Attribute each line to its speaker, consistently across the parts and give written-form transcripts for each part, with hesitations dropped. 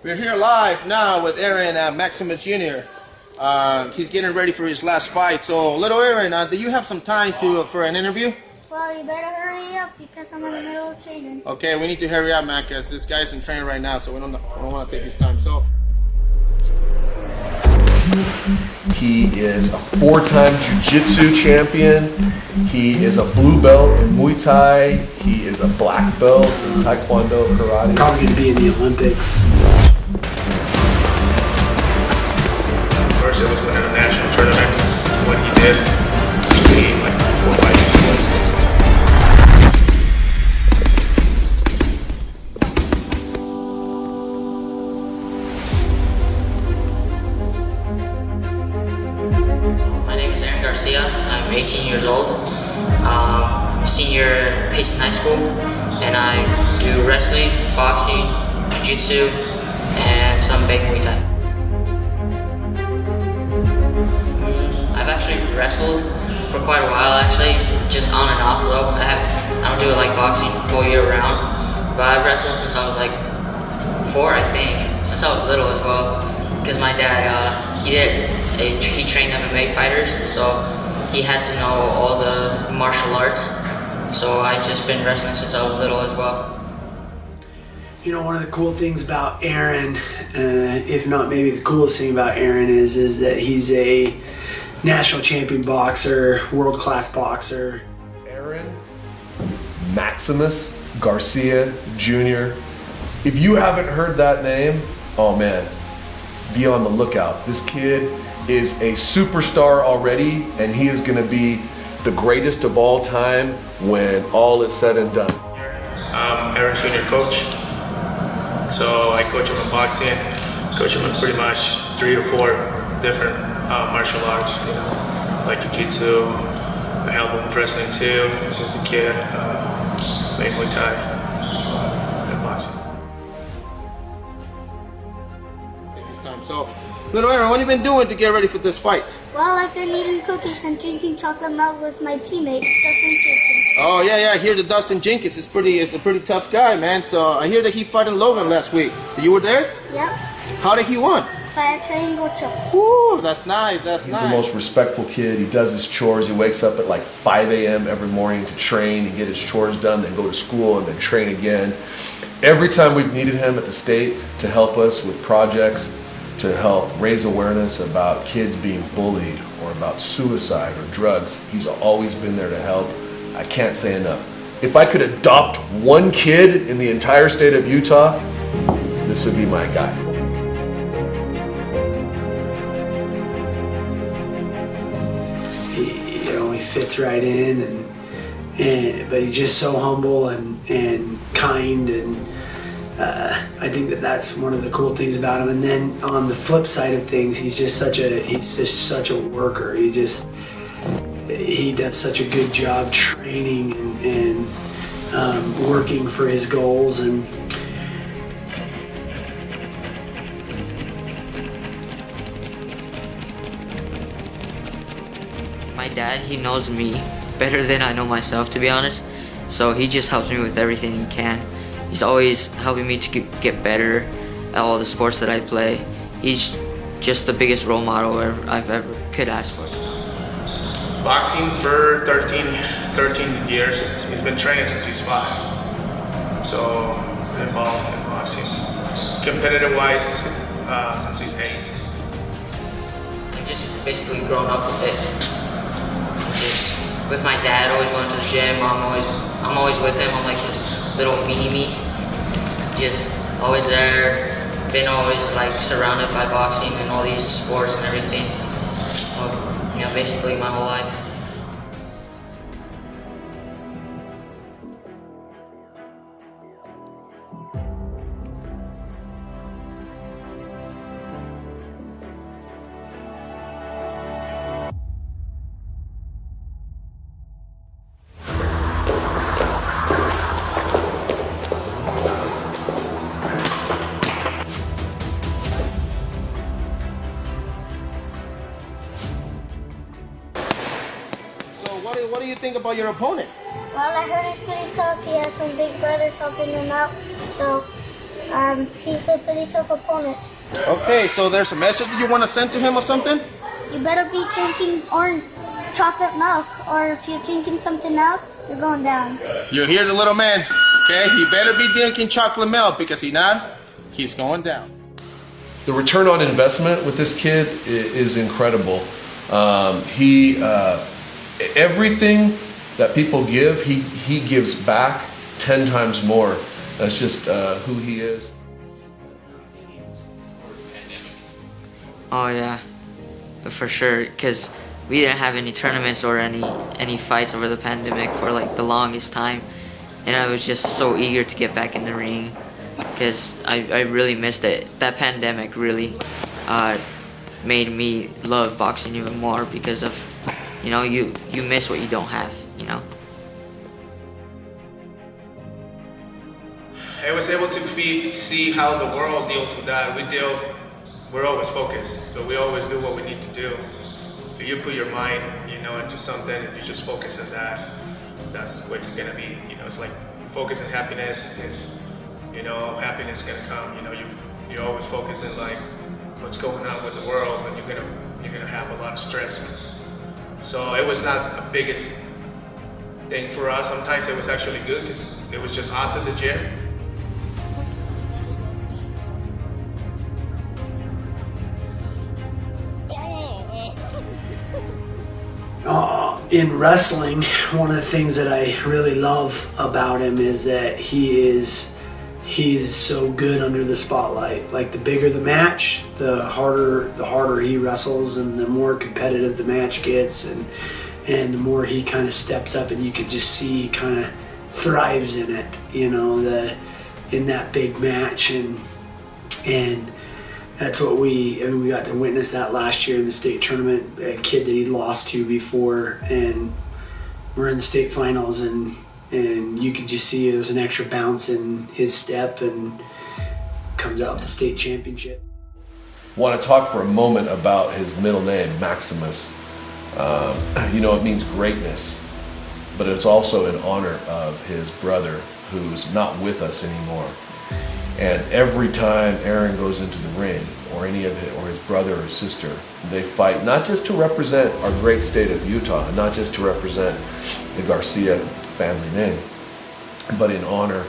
Speaker 1: We're here live now with Aaron at MAXIMUS Jr. He's getting ready for his last fight. So, little Aaron, do you have some time for an interview?
Speaker 2: Well, you better hurry up because I'm in the middle of training.
Speaker 1: Okay, we need to hurry up, man, because this guy's in training right now, so we don't want to take his time. So,
Speaker 3: he is a 4-time jiu-jitsu champion. He is a blue belt in Muay Thai. He is a black belt in Taekwondo, karate.
Speaker 4: Probably going to be in the Olympics.
Speaker 5: First, it was winning a national tournament. What he did to me like 4 or 5 years ago.
Speaker 6: My name is Aaron Garcia. I'm 18 years old. Senior at Paiden High School, and I do wrestling, boxing, jiu-jitsu, and some big Muay Thai. I've actually wrestled for quite a while, actually, just on and off though. I don't do it like boxing full year round, but I've wrestled since I was like 4, I think, since I was little as well, because my dad, he trained MMA fighters, so he had to know all the martial arts. So I've just been wrestling since I was little as well.
Speaker 4: You know, one of the cool things about Aaron, if not maybe the coolest thing about Aaron is that he's a national champion boxer, world-class boxer.
Speaker 3: Aaron Maximus Garcia Jr. If you haven't heard that name, oh man, be on the lookout. This kid is a superstar already, and he is going to be the greatest of all time when all is said and done.
Speaker 5: I'm Aaron's junior coach. So I coach him in boxing, coach him in pretty much 3 or 4 different martial arts, you know, like jiu-jitsu. I help him with wrestling too, since a kid, Muay Thai, and boxing.
Speaker 1: take his time. So, little Aaron, what have you been doing to get ready for this fight?
Speaker 2: Well, I've been eating cookies and drinking chocolate milk with my teammate, Dustin Jenkins.
Speaker 1: Oh yeah, I hear that Dustin Jenkins is a pretty tough guy, man. So I hear that he fought in Logan last week. You were there?
Speaker 2: Yep,
Speaker 1: How did he win?
Speaker 2: by a triangle choke.
Speaker 1: Ooh, that's nice. That's
Speaker 3: He's
Speaker 1: nice.
Speaker 3: the most respectful kid. He does his chores. He wakes up at like 5 a.m. every morning to train and get his chores done, then go to school and then train again. Every time we've needed him at the state to help us with projects, to help raise awareness about kids being bullied or about suicide or drugs, he's always been there to help. I can't say enough. If I could adopt one kid in the entire state of Utah, this would be my guy.
Speaker 4: He fits right in, but he's just so humble and kind, and I think that's one of the cool things about him. And then on the flip side of things, he's just such a worker. He does such a good job training and working for his goals. And
Speaker 6: My dad, he knows me better than I know myself, to be honest. So he just helps me with everything he can. He's always helping me to get better at all the sports that I play. He's just the biggest role model I've ever could ask for.
Speaker 5: Boxing for 13 years. He's been training since he's 5. So, been involved in boxing. Competitive-wise, since he's 8.
Speaker 6: I've just basically grown up with it. Just with my dad, always going to the gym. I'm always with him. I'm like his little mini-me. Just always there. Been always like surrounded by boxing and all these sports and everything. Yeah, basically my whole life.
Speaker 1: What do you think about your opponent?
Speaker 2: Well, I heard he's pretty tough. He has some big brothers helping him out. So He's a pretty tough opponent.
Speaker 1: Okay, so there's a message that you want to send to him or something?
Speaker 2: You better be drinking orange chocolate milk, or if you're drinking something else, you're going down.
Speaker 1: You hear the little man, okay? He better be drinking chocolate milk, because if not, he's going down.
Speaker 3: The return on investment with this kid is incredible. Everything that people give, he gives back 10 times more. That's just who he is.
Speaker 6: Oh yeah, for sure. Because we didn't have any tournaments or any fights over the pandemic for like the longest time, and I was just so eager to get back in the ring because I really missed it. That pandemic really made me love boxing even more because of, you know, you miss what you don't have, you know.
Speaker 5: I was able to see how the world deals with that. We're always focused, so we always do what we need to do. If you put your mind, you know, into something and you just focus on that, that's what you're gonna be. You know, it's like you focus on happiness, you know, happiness is gonna come. You know, you're always focusing like what's going on with the world, and you're gonna have a lot of stress. So it was not the biggest thing for us. Sometimes it was actually good because it was just us at the gym.
Speaker 4: In wrestling, one of the things that I really love about him is that he's so good under the spotlight. Like, the bigger the match, the harder he wrestles, and the more competitive the match gets, and the more he kind of steps up, and you could just see he kind of thrives in it, you know, in that big match, and that's what we got to witness that last year in the state tournament. A kid that he'd lost to before, and we're in the state finals, and you could just see there was an extra bounce in his step, and comes out with the state championship.
Speaker 3: Want to talk for a moment about his middle name, Maximus. You know, it means greatness, but it's also in honor of his brother, who's not with us anymore. And every time Aaron goes into the ring, or his brother or his sister, they fight not just to represent our great state of Utah, not just to represent the Garcia family name, but in honor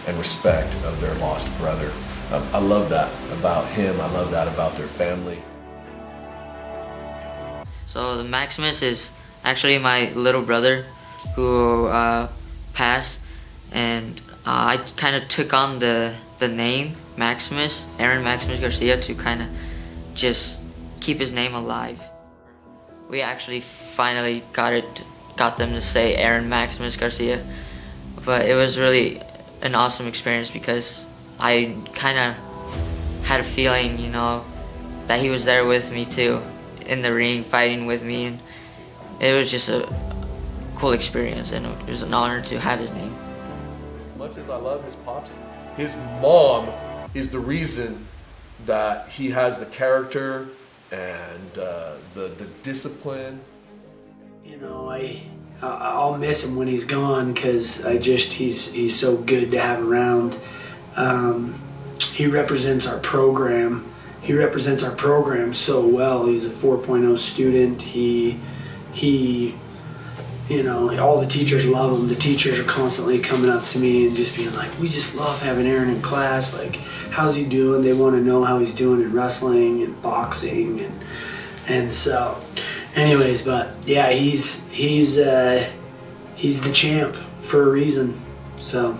Speaker 3: and respect of their lost brother. I love that about him. I love that about their family.
Speaker 6: So the Maximus is actually my little brother who passed, and I kind of took on the name Maximus, Aaron Maximus Garcia, to kind of just keep his name alive. We actually finally got them to say Aaron Maximus Garcia, but it was really an awesome experience because I kind of had a feeling, you know, that he was there with me too, in the ring, fighting with me, and it was just a cool experience, and it was an honor to have his name.
Speaker 3: As much as I love his pops, his mom is the reason that he has the character and the discipline.
Speaker 4: You know, I'll miss him when he's gone, because he's so good to have around. He represents our program. He represents our program so well. He's a 4.0 student. He you know, all the teachers love him. The teachers are constantly coming up to me and just being like, we just love having Aaron in class. Like, how's he doing? They want to know how he's doing in wrestling and boxing, and so, anyways, but yeah, he's the champ for a reason. So.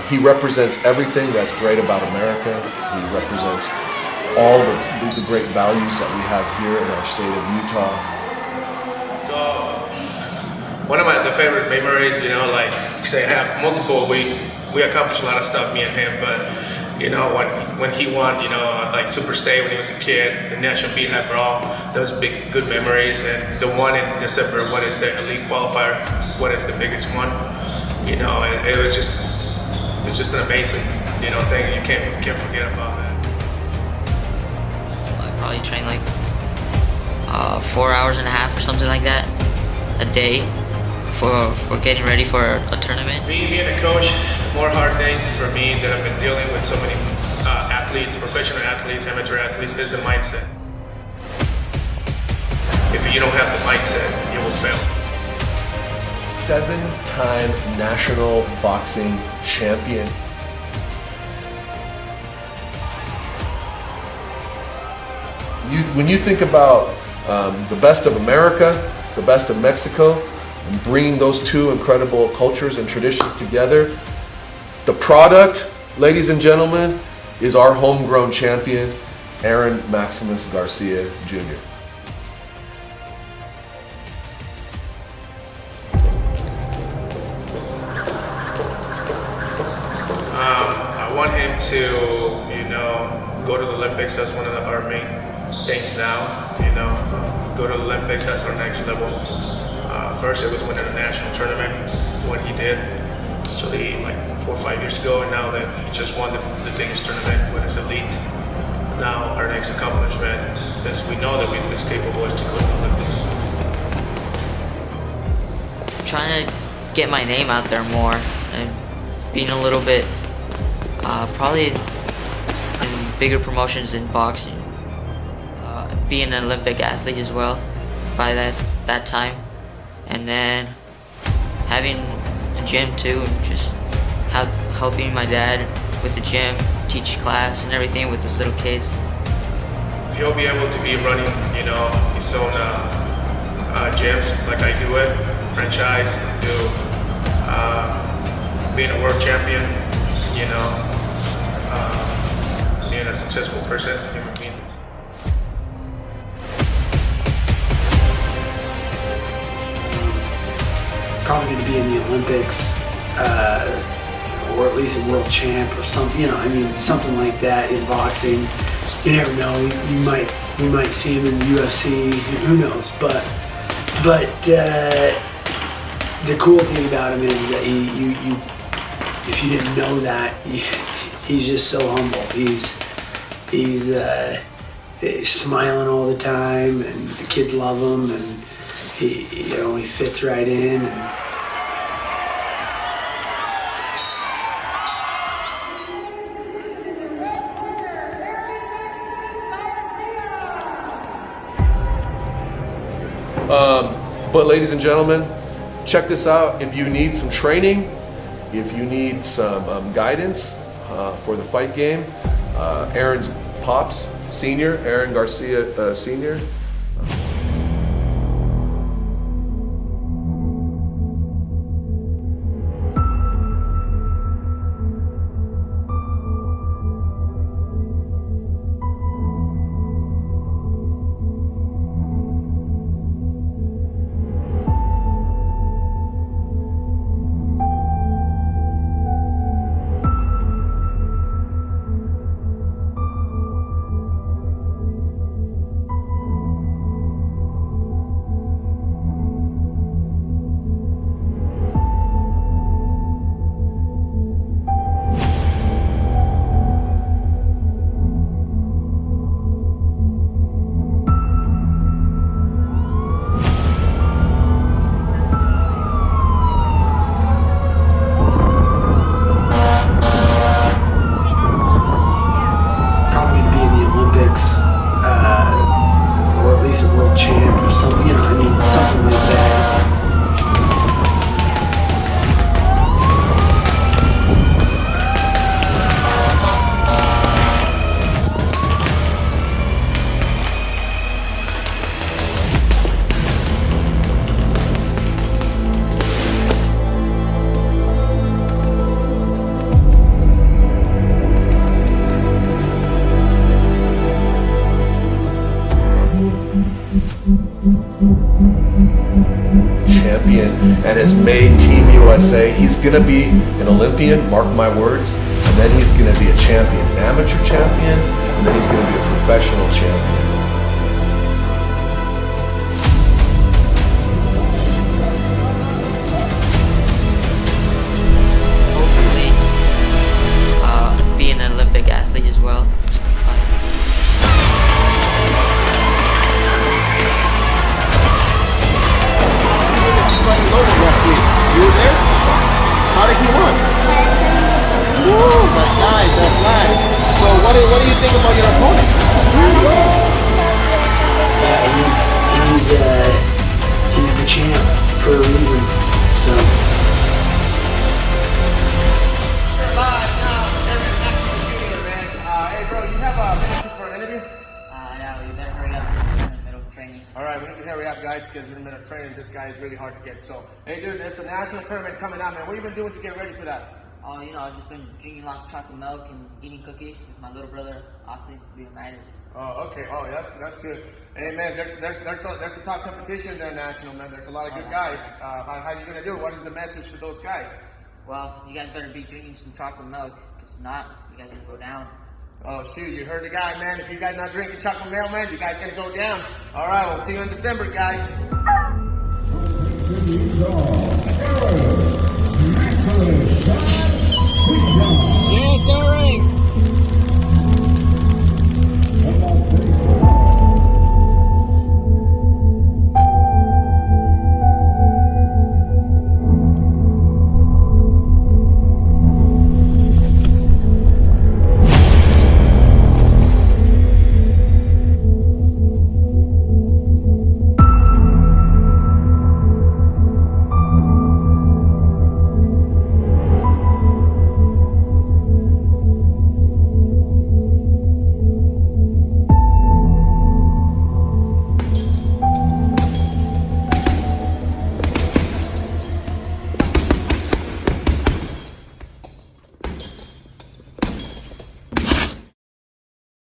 Speaker 3: He represents everything that's great about America. He represents all the great values that we have here in our state of Utah.
Speaker 5: So one of the favorite memories, you know, like, because I have multiple, we accomplished a lot of stuff, me and him, but, you know, when he won, you know, like Super State when he was a kid, the National Beat High Brawl, those good memories. And the one in December, what is the elite qualifier, what is the biggest one, you know, and it was just an amazing, you know, thing. You can't forget about that.
Speaker 6: I probably trained like 4 hours and a half or something like that a day for getting ready for a tournament.
Speaker 5: Me and the coach, more hard thing for me that I've been dealing with so many athletes, professional athletes, amateur athletes, is the mindset. If you don't have the mindset, you will fail.
Speaker 3: 7-time national boxing champion. When you think about the best of America, the best of Mexico, and bringing those two incredible cultures and traditions together, the product, ladies and gentlemen, is our homegrown champion, Aaron Maximus Garcia Jr.
Speaker 5: I want him to, go to the Olympics. That's one of our main things now. Go to the Olympics. That's our next level. First, it was winning a national tournament. What he did, actually, like 4 or 5 years ago, and now that he just won the biggest tournament with his elite. Now, our next accomplishment is we know that we is capable is to go to the Olympics.
Speaker 6: Trying to get my name out there more and being a little bit probably in bigger promotions in boxing, being an Olympic athlete as well by that time, and then having the gym too, and just helping my dad with the gym, teach class and everything with his little kids.
Speaker 5: He'll be able to be running, his own gyms like I do it, franchise, do being a world champion, being a successful person, human being.
Speaker 4: Probably going to be in the Olympics, or at least a world champ or something. Something like that in boxing. You never know. We might see him in the UFC. Who knows? But the cool thing about him is that if you didn't know that, he's just so humble. He's smiling all the time, and the kids love him, and he fits right in. And
Speaker 3: but ladies and gentlemen, check this out. If you need some training, if you need some guidance for the fight game, Aaron's pops, senior, Aaron Garcia, senior. Or at least a world champ or something, something like that. Champion and has made Team USA. He's going to be an Olympian, mark my words, and then he's going to be a champion, amateur champion, and then he's going to be a professional champion.
Speaker 6: Hopefully, be an Olympic athlete as well.
Speaker 1: You were there? How did he win? That's nice. That's nice. So what do you think about your opponent?
Speaker 4: He's the champ for a reason. So.
Speaker 1: Live now, Aaron Garcia, man. Hey, bro, you have a minute for an interview?
Speaker 6: Yeah, we better hurry up. We're in the middle of training.
Speaker 1: All right, we need to hurry up, guys, because we're in the middle of training. This guy is really hard to get. So, hey, dude, there's a national tournament coming out, man. What have you been doing to get ready for that?
Speaker 6: Oh, I've just been drinking lots of chocolate milk and eating cookies with my little brother, Austin Leonidas.
Speaker 1: Oh, okay. Oh, that's good. Hey, man, there's a top competition there, national, man. There's a lot of good guys. How are you gonna do it? What is the message for those guys?
Speaker 6: Well, you guys better be drinking some chocolate milk, because if not, you guys are gonna go down.
Speaker 1: Oh, shoot, you heard the guy, man. If you guys not drinking chocolate milk, man, you guys gonna go down. All right, we'll see you in December, guys. Yes, Aaron.